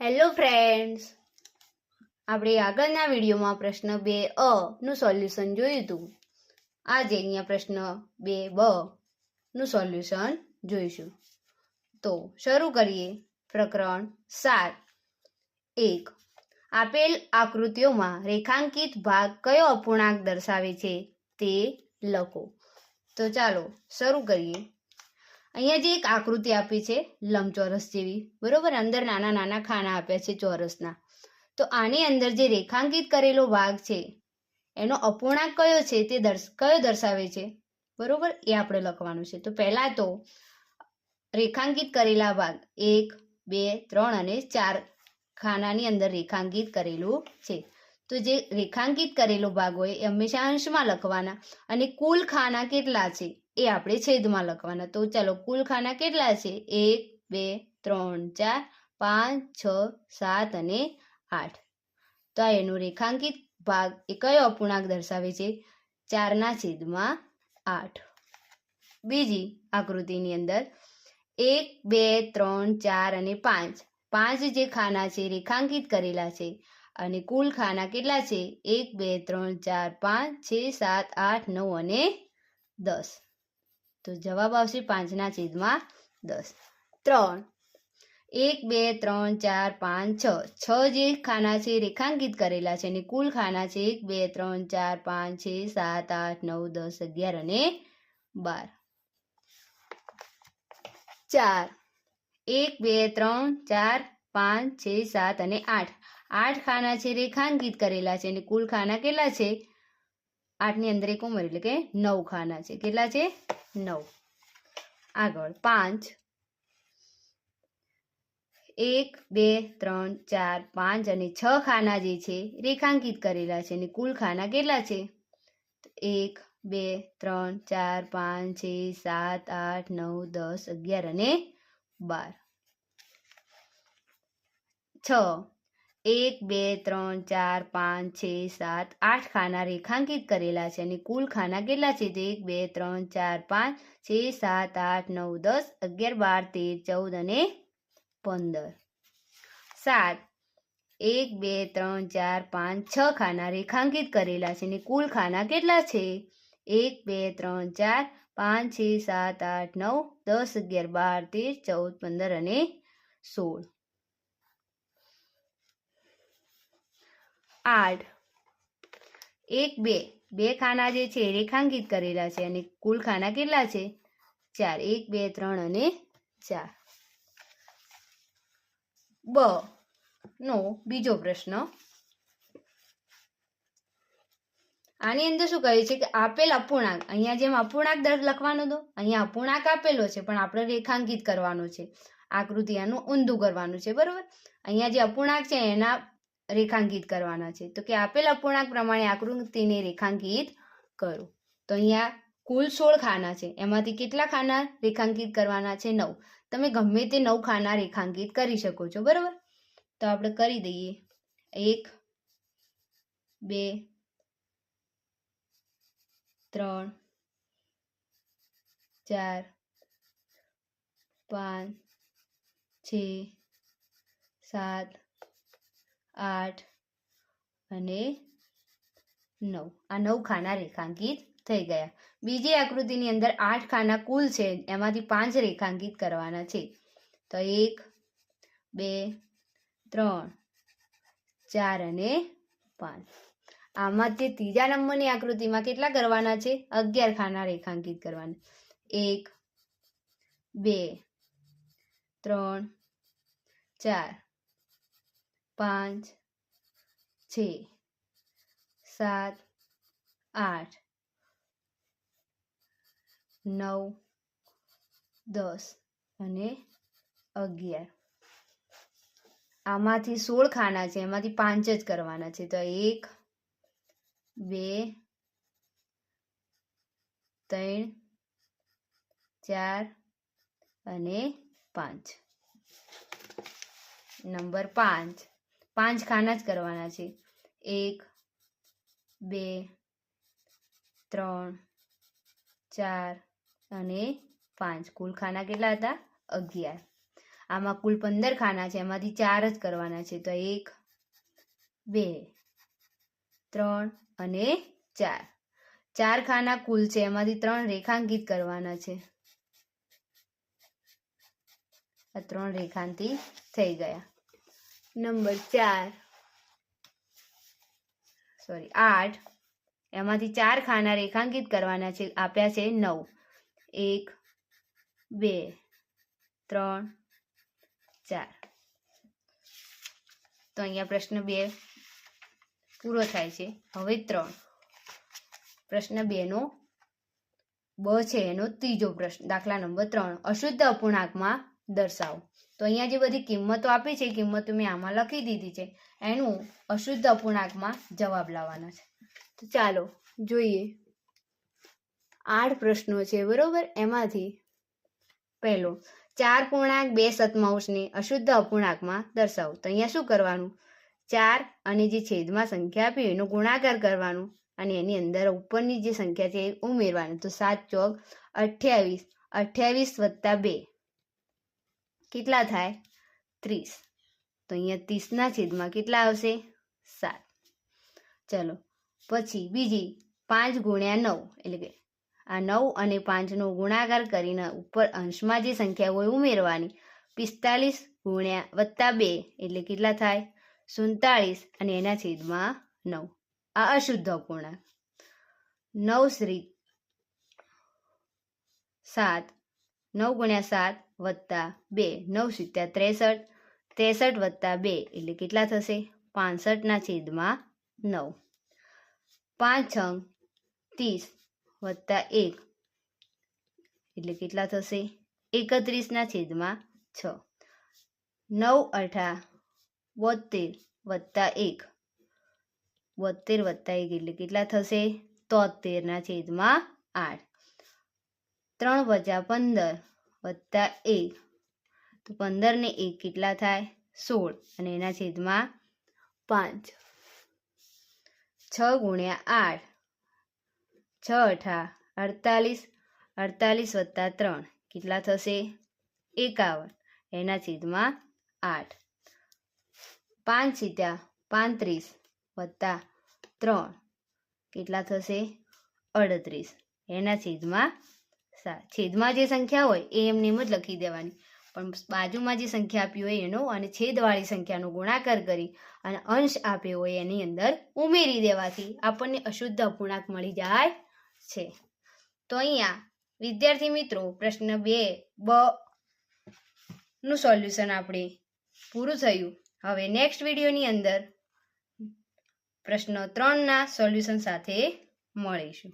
Hello friends, આપણે આગળના વિડીયોમાં પ્રશ્ન 2 નું સોલ્યુશન જોયું હતું. આજે અહીંયા પ્રશ્ન 2 નું સોલ્યુશન જોઈશું. તો શરૂ કરીએ. પ્રકરણ 7. 1. આપેલ આકૃતિઓમાં રેખાંકિત ભાગ કયો અપૂર્ણાંક દર્શાવે છે તે લખો. તો ચાલો શરૂ કરીએ. અહીંયા જે એક આકૃતિ આપી છે લંબચોરસ જેવી, બરોબર, અંદર નાના નાના ખાના આપ્યા છે ચોરસના. તો આની અંદર જે રેખાંકિત કરેલો ભાગ છે એનો અપૂર્ણાંક કયો છે તે કયો દર્શાવે છે, બરોબર, એ આપણે લખવાનું છે. તો પહેલા તો રેખાંકિત કરેલા ભાગ 1, 2, 3 અને 4 ખાનાની અંદર રેખાંકિત કરેલું છે. તો જે રેખાંકિત કરેલો ભાગ હોય એ હંમેશા અંશમાં લખવાના અને કુલ ખાના કેટલા છે એ આપણે છેદમાં લખવાના. તો ચાલો કુલ ખાના કેટલા છે? 1, 2, 3, 4, 5, 6, 7 અને 8. તો આ એનો રેખાંકિત ભાગ એ કયો અપૂર્ણાંક દર્શાવે છે? 4/8. બીજી આકૃતિની અંદર 1, 2, 3, 4 અને 5 જે ખાના છે રેખાંકિત કરેલા છે અને કુલ ખાના કેટલા છે? 1, 2, 3, 4, 5, 6, 7, 8, 9 અને 10. તો જવાબ આવશે 5/10. 3, 1, 2, 3, 4, 5, 6 જે ખાના છે રેખાંકિત કરેલા છે અને કુલ ખાના છે 1, 2, 3, 4, 5, 6, 7, 8, 9, 10, 11 અને 12. 4, 1, 2, 3, 4, 5, 6, 7 અને 8 ખાના છે રેખાંકિત કરેલા છે અને કુલ ખાના કેટલા છે? 8 ની અંદર એક ઉમેર એટલે કે 9 ખાના છે. કેટલા છે? 9. આગળ 5, 1, 2, 3, 4, 5 અને 6 ખાના જે છે રેખાંકિત કરેલા છે અને કુલ ખાના કેટલા છે? 1, 2, 3, 4, 5, 6, 7, 8, 9, 10, 11 અને 12. 6, 1, 2, 3, 4, 5, 6, 7, 8 ખાના રેખાંકિત કરેલા છે અને કુલ ખાના કેટલા છે? 1, 2, 3, 4, 5, 6, 7, 8, 9, 10, 11, 12, 13, 14 અને 15. 7, 1, 2, 3, 4, 5, 6 ખાના રેખાંકિત કરેલા છે અને કુલ ખાના કેટલા છે? 1, 2, 3, 4, 5, 6, 7, 8, 9, 10, 11, 12, 13, 14, 15 અને 16. 8, 1, 2 ખાના જે છે રેખાંકિત કરેલા છે અને કુલ ખાના કેટલા છે? 4, 1, 2, 3 અને 4. બ નો બીજો પ્રશ્ન. આની અંદર શું કહ્યું છે કે આપેલ અપૂર્ણાંક, અહીંયા જેમ અપૂર્ણાંક લખવાનો હતો, અહીંયા અપૂર્ણાંક આપેલો છે પણ આપણે રેખાંકિત કરવાનો છે. આકૃતિ આનું ઊંધું કરવાનું છે, બરોબર. અહીંયા જે અપૂર્ણાંક છે એના રેખાંકિત કરવાના છે. તો કે આપેલ અપૂર્ણાંક પ્રમાણે આકૃતિને રેખાંકિત કરો. તો અહીંયા કુલ 16 ખાના છે, એમાંથી કેટલા ખાના રેખાંકિત કરવાના છે? 9. તમે ગમે તે 9 ખાના રેખાંકિત કરી શકો છો, બરોબર. તો આપણે કરી દઈએ. 1, 2, 3, 4, 5, 6, 7, 8 અને 9. આ 9 ખાના રેખાંકિત થઈ ગયા. બીજી આકૃતિની અંદર 8 ખાના કુલ છે, એમાંથી 5 રેખાંકિત કરવાના છે. તો 1, 2, 3, 4 અને 5. આમાં તે ત્રીજા નંબરની આકૃતિમાં કેટલા કરવાના છે? 11 ખાના રેખાંકિત કરવાના. 1, 2, 3, 4, 5, 6, 7, 8, 9, 10 અને 11. આમાંથી 16 ખાના છે, એમાંથી 5 જ કરવાના છે. તો 1, 2, 3, 4 અને 5. નંબર 5 ખાના જ કરવાના છે. 1, 2, 3, 4 અને 5. કુલ ખાના કેટલા હતા? 11. આમાં કુલ 15 ખાના છે, એમાંથી 4 જ કરવાના છે. તો 1 2 3 અને 4. 4 ખાના કુલ છે, એમાંથી 3 રેખાંકિત કરવાના છે. આ 3 રેખાંકિત થઈ ગયા. નંબર 8, એમાંથી 4 ખાના રેખાંકિત કરવાના છે. આપ્યા છે 9. 1 2 3 4. તો અહીંયા પ્રશ્ન 2 પૂરો થાય છે. હવે 3 પ્રશ્ન 2 નો બ છે એનો ત્રીજો પ્રશ્ન. દાખલા નંબર 3, અશુદ્ધ અપૂર્ણાંકમાં દર્શાવો. તો અહીંયા જે બધી કિંમતો આપી છે, કિંમતો મેં આમાં લખી દીધી છે. એનું અશુદ્ધ અપૂર્ણાંકમાં જવાબ લાવવાના છે. તો ચાલો જોઈએ. 8 પ્રશ્નો છે, બરોબર. એમાંથી પહેલો 4.2 અશુદ્ધ અપૂર્ણાંકમાં દર્શાવો. તો અહીંયા શું કરવાનું? 4 અને જે છેદમાં સંખ્યા આપી એનો ગુણાકાર કરવાનું અને એની અંદર ઉપરની જે સંખ્યા છે એ ઉમેરવાની. તો 7 ચોક 28. 28 વત્તા 2 કેટલા થાય? 30. તો અહીંયા 30ના છેદમાં કેટલા આવશે? 7. ચલો પછી બીજી 5 ગુણ્યા 9, એટલે કે આ 9 અને 5નો ગુણાકાર કરીને ઉપર અંશમાં જે સંખ્યા હોય ઉમેરવાની. 45 ગુણ્યા વત્તા 2 એટલે કેટલા થાય? 47 અને એના છેદમાં 9. આ અશુદ્ધ અપૂર્ણાંક. 9 ગુણ્યા 7 વત્તા 2 9 × 63. 63 વત્તા 2 એટલે કેટલા થશે? 65ના છેદમાં 9. 5 × 30 વત્તા 1 એટલે કેટલા થશે? 31ના છેદમાં 6. 9 × 8 72 વત્તા 1 72 વત્તા 1 એટલે કેટલા થશે? 73ના છેદમાં 8. 3 × 15 વત્તા 1 તો 15 ને 1 કેટલા થાય? 16 અને એના છેદમાં 5. 6 ગુણ્યા 8 6 × 8 48. 48 વત્તા 3 કેટલા થશે? 51 એના છેદમાં 8. 5 × 35 વત્તા 3 કેટલા થશે? 38 એના છેદમાં 7. છેદમાં જે સંખ્યા હોય એ એમને એમ જ લખી દેવાની, પણ બાજુમાં જે સંખ્યા આપી હોય એનો અને છેદવાળી સંખ્યાનો ગુણાકાર કરી અને અંશ આપ્યો હોય એની અંદર ઉમેરી દેવાથી આપણને અશુદ્ધ અપૂર્ણાંક મળી જાય છે. તો અહીંયા વિદ્યાર્થી મિત્રો પ્રશ્ન 2બ નું સોલ્યુશન આપણે પૂરું થયું. હવે નેક્સ્ટ વિડીયોની અંદર પ્રશ્ન 3ના સોલ્યુશન સાથે મળીશું.